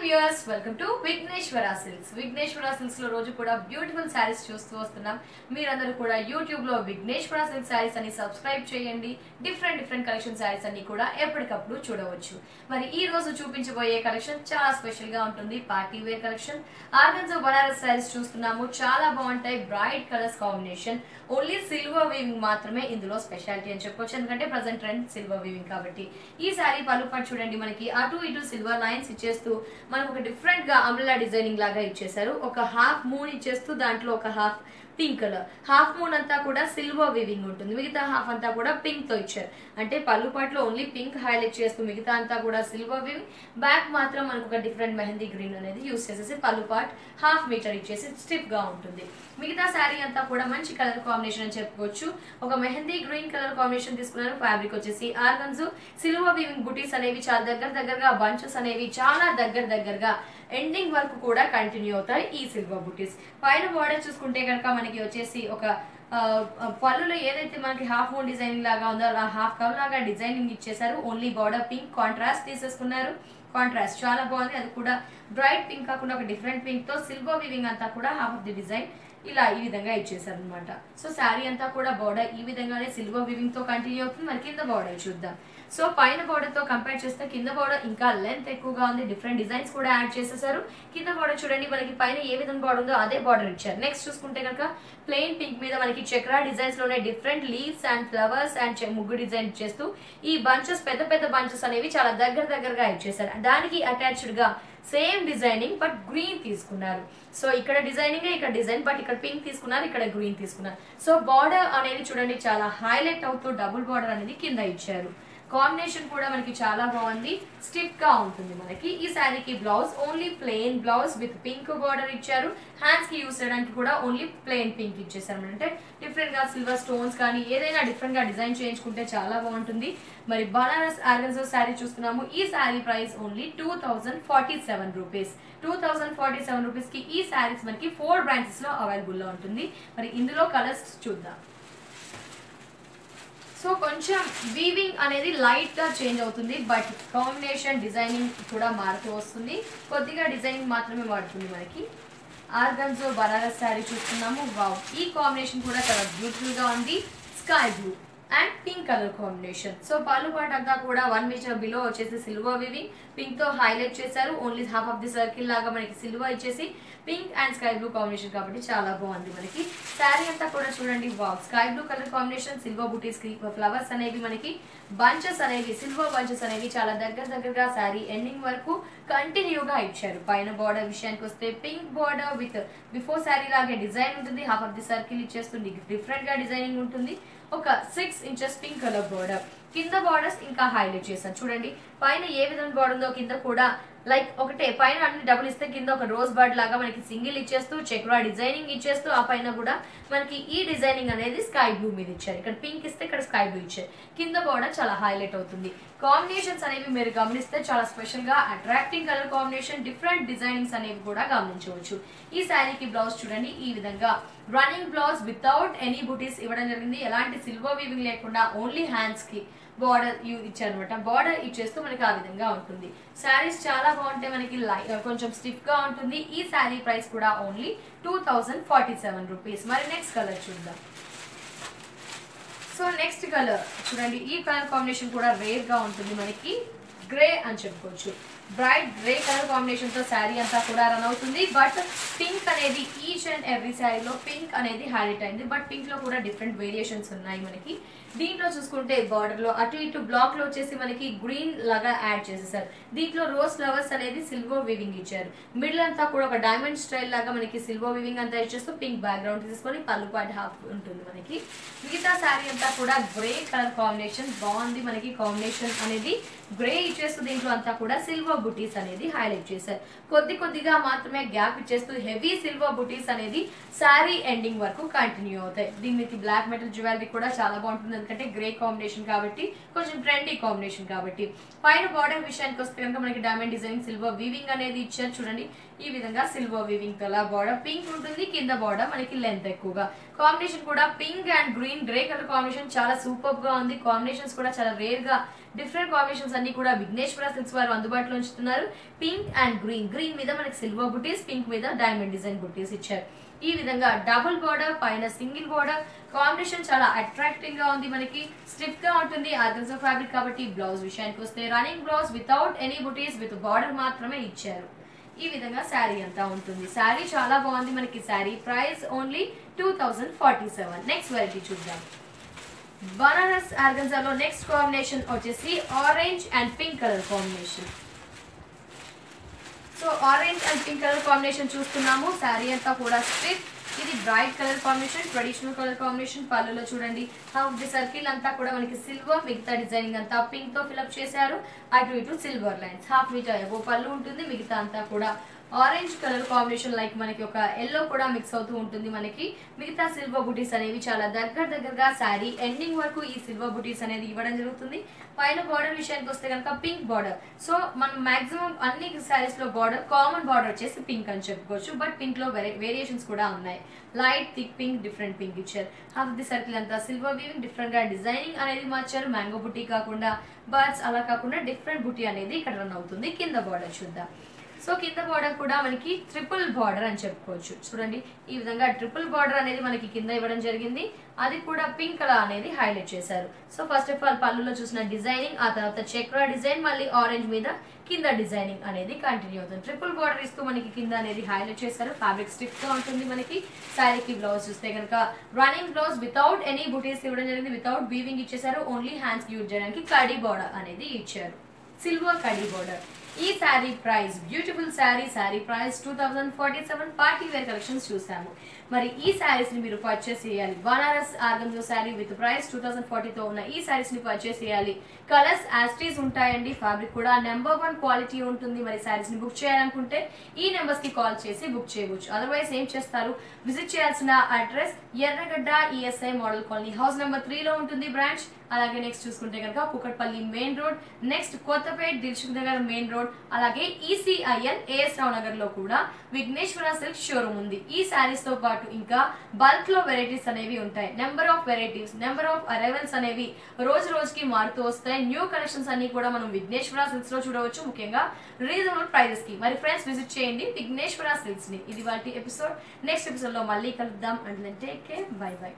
Viewers welcome to Vighneshwara Silks. Vighneshwara Silks లో రోజు కూడా బ్యూటిఫుల్ శారీస్ చూస్తూ వస్తున్నాం. మీరందరూ కూడా యూట్యూబ్ లో విఘ్నేశ్వర సిల్క్ శారీస్ అని సబ్స్క్రైబ్ చేయండి. డిఫరెంట్ కలెక్షన్ శారీస్ అన్ని కూడా ఎప్పటికప్పుడు చూడవచ్చు. మరి ఈ రోజు చూపించబోయే కలెక్షన్ చాలా స్పెషల్ గా ఉంటుంది. Party wear collection. Organza Banaras saris చూస్తున్నాము. చాలా బాగుంటాయి. Bright colours combination. Only silver weaving మాత్రమే ఇందులో స్పెషాలిటీ అని చెప్పొచ్చు. ఎందుకంటే ప్రెసెంట్ ట్రెండ్ సిల్వర్ వీవింగ్ కాబట్టి. ఈ శారీ పళ్ళు పాటు చూడండి, మనకి అటు ఇటు సిల్వర్ లైన్స్ ఇచ్చేస్తూ మనకు ఒక డిఫరెంట్ గా అంబ్రెల్లా డిజైనింగ్ లాగా ఇచ్చేసారు. ఒక హాఫ్ మూన్ ఇచ్చేస్తూ దాంట్లో ఒక half pink colour. Half moon అంతా కూడా సిల్వర్ వీవింగ్ ఉంటుంది, మిగతా హాఫ్ అంతా కూడా పింక్ తో ఇచ్చారు. అంటే పళ్ళు పాటలో ఓన్లీ పింక్ హైలైట్ చేస్తూ మిగతా అంతా కూడా సిల్వర్ వీవింగ్. బ్యాక్ మాత్రం మనకు ఒక డిఫరెంట్ మెహందీ గ్రీన్ అనేది యూస్ చేసేసి పళ్ళు పాట్ హాఫ్ మీటర్ ఇచ్చేసి స్టిఫ్ గా ఉంటుంది. మిగతా శారీ అంతా కూడా మంచి కలర్ కాంబినేషన్ అని చెప్పుకోవచ్చు. ఒక మెహందీ గ్రీన్ కలర్ కాంబినేషన్ తీసుకున్నారు. ఫ్యాబ్రిక్ వచ్చేసి ఆర్గన్జా. సిల్వర్ వీవింగ్ బుటీస్ అనేవి చాలా దగ్గరగా, బంచెస్ అనేవి చాలా దగ్గరగా ఎండింగ్ వరకు కూడా కంటిన్యూ అవుతాయి ఈ సిల్వర్ బుటీస్. పైన బార్డర్ చూసుకుంటే కనుక మనకి వచ్చేసి ఒక పళ్ళులో ఏదైతే మనకి హాఫ్ మూన్ డిజైనింగ్ లాగా ఉందో అలా హాఫ్ కవ్ లాగా డిజైనింగ్ ఇచ్చేసారు. ఓన్లీ బార్డర్ పింక్ కాంట్రాస్ట్ తీసేసుకున్నారు. కాంట్రాస్ట్ చాలా బాగుంది. అది కూడా బ్రైట్ పింక్ కాకుండా ఒక డిఫరెంట్ పింక్ తో సిల్వర్ వీవింగ్ అంతా కూడా హాఫ్ ఆఫ్ ది డిజైన్ ఇలా ఈ విధంగా ఇచ్చేసారు అనమాట. సో శారీ అంతా కూడా బార్డర్ ఈ విధంగానే సిల్వర్ వీవింగ్ తో కంటిన్యూ అవుతుంది. మరి కింద బార్డర్ చూద్దాం. సో పైన బార్డర్ తో కంపేర్ చేస్తే కింద బార్డర్ ఇంకా లెంత్ ఎక్కువగా ఉంది. డిఫరెంట్ డిజైన్స్ కూడా యాడ్ చేసేసారు. కింద బార్డర్ చూడండి, మనకి పైన ఏ విధంగా బార్డర్ ఉందో అదే బార్డర్ ఇచ్చారు. నెక్స్ట్ చూసుకుంటే కనుక ప్లెయిన్ పింక్ మీద మనకి చక్రా డిజైన్స్ లోనే different leaves and flowers and ముగ్గు డిజైన్ చేస్తూ ఈ బంచెస్ పెద్ద బంచెస్ అనేవి చాలా దగ్గరగా ఇచ్చేసారు. దానికి అటాచ్డ్ గా సేమ్ డిజైనింగ్ బట్ గ్రీన్ తీసుకున్నారు. సో ఇక్కడ డిజైనింగ్ ఇక్కడ డిజైన్, బట్ ఇక్కడ పింక్ తీసుకున్నారు, ఇక్కడ గ్రీన్ తీసుకున్నారు. సో బార్డర్ అనేది చూడండి చాలా హైలైట్ అవుతూ డబుల్ బార్డర్ అనేది కింద ఇచ్చారు. కాంబినేషన్ కూడా మనకి చాలా బాగుంది. స్టిఫ్ గా ఉంటుంది. మనకి ఈ శారీకి blouse only plain blouse with pink border ఇచ్చారు. హ్యాండ్స్ కి యూస్ చేయడానికి కూడా ఓన్లీ ప్లెయిన్ పింక్ ఇచ్చేసారు. అంటే డిఫరెంట్ గా సిల్వర్ స్టోన్స్ కానీ ఏదైనా డిఫరెంట్ గా డిజైన్ చేయించుకుంటే చాలా బాగుంటుంది. మరి బనారస్ ఆర్గన్జా శారీ చూస్తున్నాము. ఈ sari price only 2047 rupees. 2047 rupees కి ఈ శారీస్ మనకి 4 బ్రాంచెస్ లో అవైలబుల్ లో ఉంటుంది. మరి ఇందులో కలర్స్ చూద్దాం. సో కొంచెం వీవింగ్ అనేది లైట్ గా చేంజ్ అవుతుంది, బట్ కాంబినేషన్ డిజైనింగ్ కూడా మారుతూ వస్తుంది. కొద్దిగా డిజైనింగ్ మాత్రమే మారుతుంది. మనకి ఆర్గన్జా బనారస్ శారీ చూస్తున్నాము. వావ్, ఈ కాంబినేషన్ కూడా చాలా బ్యూటిఫుల్ గా ఉంది. Sky blue and pink colour combination. So పళ్ళు పాట అంతా కూడా 1 మీటర్ బిలో వచ్చేసి సిల్వర్ వీవింగ్ పింక్ తో హైలైట్ చేశారు. Only half of the circle లాగా మనకి సిల్వర్ ఇచ్చేసి pink and sky blue combination కాబట్టి చాలా బాగుంది. మనకి శారీ అంతా కూడా చూడండి. Wow, sky blue colour combination, silver బుటీస్ ఫ్లవర్స్ అనేవి మనకి బంచెస్ అనేవి సిల్వర్ బంచెస్ అనేవి చాలా దగ్గరగా శారీ ఎండింగ్ వరకు కంటిన్యూగా ఇచ్చారు. పైన బార్డర్ విషయానికి వస్తే pink border with before sari లాగే డిజైన్ ఉంటుంది. హాఫ్ ఆఫ్ ది సర్కిల్ ఇచ్చేస్తుంది. డిఫరెంట్ గా డిజైనింగ్ ఉంటుంది. ఒక 6 ఇంచెస్ పింక్ కలర్ బార్డర్. కింద బార్డర్స్ ఇంకా హైలైట్ చేశాను చూడండి. పైన ఏ విధంగా బార్డర్ ఉందో కింద కూడా లైక్ ఒకటే, పైన అన్ని డబుల్ ఇస్తే కింద ఒక రోజ్ బర్డ్ లాగా మనకి సింగిల్ ఇచ్చేస్తూ చక్రా డిజైనింగ్ ఇచ్చేస్తూ ఆ పైన కూడా మనకి ఈ డిజైనింగ్ అనేది స్కై బ్లూ మీద ఇచ్చారు. ఇక్కడ పింక్ ఇస్తే ఇక్కడ స్కై బ్లూ ఇచ్చారు. కింద బార్డర్ చాలా హైలైట్ అవుతుంది. కాంబినేషన్స్ అనేవి మీరు గమనిస్తే చాలా స్పెషల్ గా attracting colour combination, different designings అనేవి కూడా గమనించవచ్చు. ఈ శారీకి బ్లౌజ్ చూడండి. ఈ విధంగా రన్నింగ్ బ్లౌజ్ వితౌట్ ఎనీ బుటీస్ ఇవ్వడం జరిగింది. ఎలాంటి సిల్వర్ వీవింగ్ లేకుండా ఓన్లీ హ్యాండ్స్ కి బార్డర్ ఇచ్చారనమాట. బార్డర్ ఇచ్చేస్తూ మనకి ఆ విధంగా ఉంటుంది. శారీస్ చాలా బాగుంటాయి. మనకి కొంచెం స్టిఫ్ గా ఉంటుంది. ఈ శారీ ప్రైస్ కూడా ఓన్లీ 2047 రూపీస్. మరి నెక్స్ట్ కలర్ చూద్దాం. సో నెక్స్ట్ కలర్ చూడండి. ఈ కలర్ కాంబినేషన్ కూడా రేర్ గా ఉంటుంది. మనకి గ్రే అని చెప్పుకోవచ్చు. బ్రైట్ గ్రే కలర్ కాంబినేషన్ తో శారీ అంతా కూడా రన్ అవుతుంది. బట్ పింక్ అనేది ఈచ్ అండ్ ఎవ్రీ శారీలో పింక్ అనేది హైలైట్ అయింది. బట్ పింక్ లో కూడా డిఫరెంట్ వేరియేషన్స్ ఉన్నాయి. మనకి దీంట్లో చూసుకుంటే బార్డర్ లో అటు ఇటు బ్లాక్ లో వచ్చేసి మనకి గ్రీన్ లాగా యాడ్ చేసేసారు. దీంట్లో రోజ్ ఫ్లవర్స్ అనేది సిల్వర్ వీవింగ్ ఇచ్చారు. మిడిల్ అంతా కూడా ఒక డైమండ్ స్టైల్ లాగా మనకి సిల్వర్ వీవింగ్ అంతా ఇచ్చేస్తూ పింక్ బ్యాక్గ్రౌండ్ తీసుకొని పళ్ళు పాటు హాఫ్ ఉంటుంది. మనకి మిగతా శారీ అంతా కూడా గ్రే కలర్ కాంబినేషన్ బాగుంది. మనకి కాంబినేషన్ అనేది గ్రే ఇచ్చేస్తూ దీంట్లో అంతా కూడా సిల్వర్ బుటీస్ అనేది హైలైట్ చేశారు. కొద్దిగా మాత్రమే గ్యాప్ ఇచ్చేస్తూ హెవీ సిల్వర్ బుటీస్ అనేది శారీ ఎండింగ్ వరకు కంటిన్యూ అవుతాయి. దీనికి బ్లాక్ మెటల్ జ్యువెలరీ కూడా చాలా బాగుంటుంది. ఎందుకంటే గ్రే కాంబినేషన్ కాబట్టి, కొంచెం ట్రెండీ కాంబినేషన్ కాబట్టి. పైన బార్డర్ విషయానికి వస్తే కనుక మనకి డైమండ్ డిజైనింగ్ సిల్వర్ వీవింగ్ అనేది ఇచ్చారు. చూడండి ఈ విధంగా సిల్వర్ వీవింగ్ తో బార్డర్ పింక్ ఉంటుంది. కింద బార్డర్ మనకి లెంత్ ఎక్కువగా. కాంబినేషన్ కూడా pink and green grey colour combination చాలా సూపర్ గా ఉంది. కాంబినేషన్స్ కూడా చాలా రేర్ గా డిఫరెంట్ కాంబినేషన్స్ అన్ని కూడా విఘ్నేశ్వర సిల్క్స్ వారు అందుబాటులో ఉంచుతున్నారు. పింక్ అండ్ గ్రీన్ మీద మనకి సిల్వర్ బుటీస్, పింక్ మీద డైమండ్ డిజైన్ బుటీస్ ఇచ్చారు. ఈ విధంగా డబుల్ బార్డర్ పైన సింగిల్ బార్డర్ కాంబినేషన్ చాలా అట్రాక్టివ్ గా ఉంది. మనకి స్టిఫ్ గా ఉంటుంది ఆర్గన్జా ఫ్యాబ్రిక్ కాబట్టి. బ్లౌజ్ విషయానికి వస్తే running blouse without any buttis with border మాత్రమే ఇచ్చారు. ఈ విధంగా శారీ అంతా ఉంటుంది. శారీ చాలా బాగుంది. మనకి sari price only 2047. Next variety చూద్దాం. బనారస్ ఆర్గన్జాలో నెక్స్ట్ కాంబినేషన్ వచ్చేసి orange and pink colour combination. So orange and pink colour combination చూస్తున్నాము. శారీ అంతా కూడా స్ట్రిప్. ఇది bright colour combination, traditional colour combination. పళ్ళులో చూడండి హాఫ్ ది సర్కిల్ అంతా కూడా మనకి సిల్వర్, మిగతా డిజైనింగ్ అంతా పింక్ తో ఫిల్అప్ చేశారు. అటు ఇటు సిల్వర్ లైన్స్. హాఫ్ మీటర్ ఎబో పళ్ళు ఉంటుంది. మిగతా అంతా కూడా ఆరెంజ్ కలర్ కాంబినేషన్ లైక్ మనకి ఒక ఎల్లో కూడా మిక్స్ అవుతూ ఉంటుంది. మనకి మిగతా సిల్వర్ బుటీస్ అనేవి చాలా దగ్గరగా శారీ ఎండింగ్ వరకు ఈ సిల్వర్ బుటీస్ అనేది ఇవ్వడం జరుగుతుంది. పైన బార్డర్ విషయానికి వస్తే కనుక పింక్ బార్డర్. సో మనం మాక్సిమం అన్ని శారీస్ లో బార్డర్ కామన్ బార్డర్ వచ్చేసి పింక్ అని చెప్పుకోవచ్చు. బట్ పింక్ లో వేరియేషన్స్ కూడా ఉన్నాయి. Light thick pink, different pink ఇచ్చారు. హాఫ్ ది సర్కిల్ అంతా సిల్వర్ వీవింగ్, డిఫరెంట్ గా డిజైనింగ్ అనేది మార్చారు. మ్యాంగో బుటీ కాకుండా బర్డ్స్ అలా కాకుండా డిఫరెంట్ బుటీ అనేది ఇక్కడ రన్ అవుతుంది. కింద బార్డర్ చూద్దాం. సో కింద బార్డర్ కూడా మనకి ట్రిపుల్ బార్డర్ అని చెప్పుకోవచ్చు. చూడండి ఈ విధంగా ట్రిపుల్ బార్డర్ అనేది మనకి కింద ఇవ్వడం జరిగింది. అది కూడా పింక్ కలర్ అనేది హైలైట్ చేశారు. సో ఫస్ట్ ఆఫ్ ఆల్ పళ్ళులో చూసిన డిజైనింగ్, ఆ తర్వాత చక్ర డిజైన్, మళ్ళీ ఆరెంజ్ మీద కింద డిజైనింగ్ అనేది కంటిన్యూ అవుతుంది. ట్రిపుల్ బార్డర్ ఇస్తూ మనకి కింద అనేది హైలైట్ చేశారు. ఫ్యాబ్రిక్ స్టిఫ్ గా ఉంటుంది. మనకి శారీకి బ్లౌజ్ చూస్తే కనుక రన్నింగ్ బ్లౌజ్ వితౌట్ ఎనీ బుటీస్ ఇవ్వడం జరిగింది. వితౌట్ వీవింగ్ ఇచ్చేసారు. ఓన్లీ హ్యాండ్స్ యూజ్ చేయడానికి కడీ బార్డర్ అనేది ఇచ్చారు. సిల్వర్ కడీ బార్డర్. ఈ sari price beautiful sari price 2047. Party wear collections చూసాము. మరి ఈ శారీస్ ని మీరు పర్చేస్ చేయాలి. Banaras organza sari with price 2040తో ఉన్న ఈ శారీస్ ని పర్చేస్ చేయాలి. కలర్స్ యాస్టీస్ ఉంటాయండి. ఫ్యాబ్రిక్ కూడా నెంబర్ 1 క్వాలిటీ ఉంటుంది. మరి శారీస్ ని బుక్ చేయాలనుకుంటే ఈ నెంబర్స్ కి కాల్ చేసి బుక్ చేయవచ్చు. అదర్వైజ్ ఏం చేస్తారు, విజిట్ చేయాల్సిన అడ్రస్ ఎర్రగడ్డ ESI model colony house number 3 లో ఉంటుంది బ్రాంచ్. అలాగే నెక్స్ట్ చూసుకుంటే కనుక Kukatpally main road, next Kothapet Dilsukh Nagar main road, అలాగే ఈసీఐఎల్ ఏఎస్ రావు నగర్ లో కూడా విఘ్నేశ్వర సిల్క్ షోరూమ్ ఉంది. ఈ శారీస్ తో పాటు ఇంకా బల్క్ లో వెరైటీస్ అనేవి ఉంటాయి. Number of varieties, number of arrivals అనేవి రోజు రోజుకి మారుతూ వస్తాయి. న్యూ కలెక్షన్స్ అన్ని కూడా మనం విఘ్నేశ్వర సిల్క్స్ లో చూడవచ్చు. ముఖ్యంగా రీజనబుల్ ప్రైజెస్ కి. మరి ఫ్రెండ్స్ విజిట్ చేయండి విఘ్నేశ్వర సిల్క్స్ ని. ఇది వాటి ఎపిసోడ్. నెక్స్ట్ ఎపిసోడ్ లో మళ్ళీ కలుద్దాం. And take care. By by.